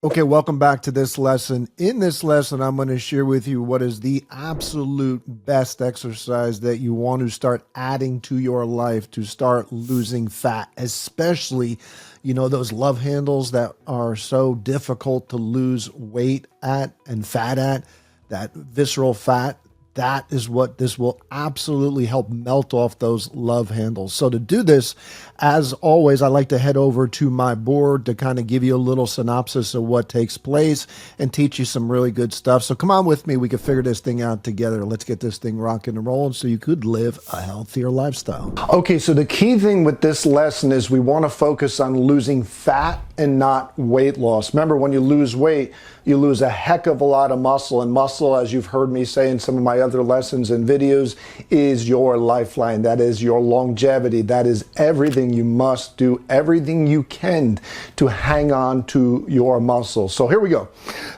Okay, welcome back to this lesson. In this lesson, I'm going to share with you what is the absolute best exercise that you want to start adding to your life to start losing fat, especially, those love handles that are so difficult to lose weight at and fat at, that visceral fat. That is what this will absolutely help melt off those love handles. So to do this, as always, I like to head over to my board to kind of give you a little synopsis of what takes place and teach you some really good stuff. So come on with me. We can figure this thing out together. Let's get this thing rocking and rolling so you could live a healthier lifestyle. Okay, so the key thing with this lesson is we want to focus on losing fat and not weight loss. Remember, when you lose weight, you lose a heck of a lot of muscle, and muscle, as you've heard me say in some of my other lessons and videos, is your lifeline. That is your longevity. That is everything. You must do everything you can to hang on to your muscle. So here we go.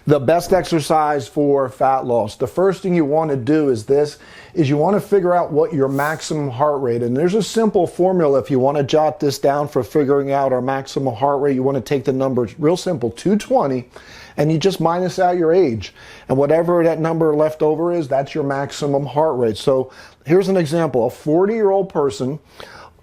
The best exercise for fat loss. The first thing you want to do is you want to figure out what your maximum heart rate, and there's a simple formula if you want to jot this down for figuring out our maximum heart rate. You want to take the number, real simple, 220, and you just minus out your age. And whatever that number left over is, that's your maximum heart rate. So here's an example. A 40-year-old person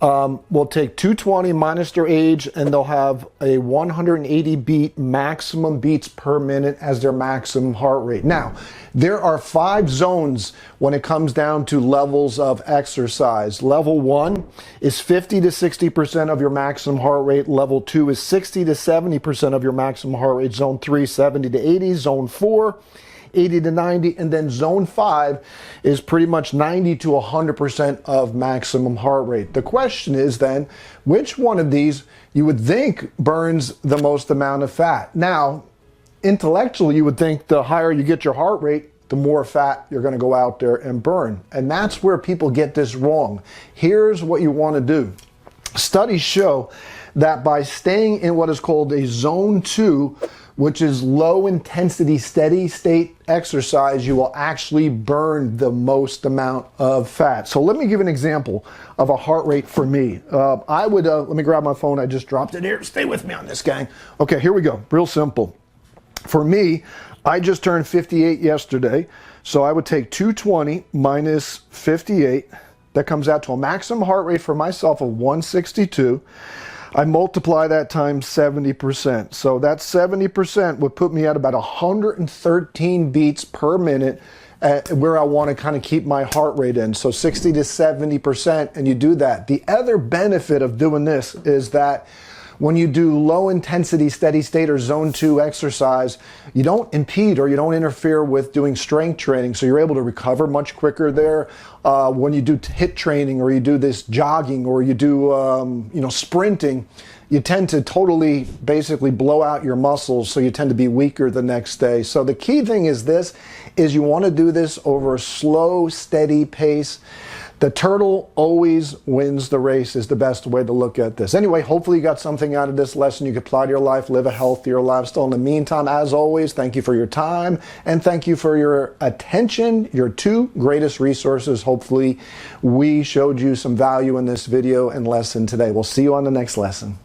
will take 220 minus their age, and they'll have a 180 maximum beats per minute as their maximum heart rate. Now, there are 5 zones when it comes down to levels of exercise. Level 1 is 50 to 60% of your maximum heart rate. Level 2 is 60 to 70% of your maximum heart rate. Zone 3, 70 to 80. Zone 4, 80 to 90, and then zone 5 is pretty much 90 to 100% of maximum heart rate. The question is then, which one of these you would think burns the most amount of fat? Now, intellectually, you would think the higher you get your heart rate, the more fat you're going to go out there and burn. And that's where people get this wrong. Here's what you want to do. Studies show that by staying in what is called a zone 2, which is low intensity, steady state exercise, you will actually burn the most amount of fat. So let me give an example of a heart rate for me. Let me grab my phone. I just dropped it here. Stay with me on this, gang. Okay, here we go. Real simple. For me, I just turned 58 yesterday. So I would take 220 minus 58. That comes out to a maximum heart rate for myself of 162. I multiply that times 70%. So that 70% would put me at about 113 beats per minute where I want to kind of keep my heart rate in. So 60 to 70%, and you do that. The other benefit of doing this is that when you do low intensity, steady state or zone 2 exercise, you don't impede or you don't interfere with doing strength training. So you're able to recover much quicker there. When you do HIIT training or you do this jogging or you do, sprinting, you tend to totally basically blow out your muscles. So you tend to be weaker the next day. So the key thing is you want to do this over a slow, steady pace. The turtle always wins the race is the best way to look at this. Anyway, hopefully you got something out of this lesson. You can apply to your life, live a healthier lifestyle. In the meantime, as always, thank you for your time and thank you for your attention, your 2 greatest resources. Hopefully we showed you some value in this video and lesson today. We'll see you on the next lesson.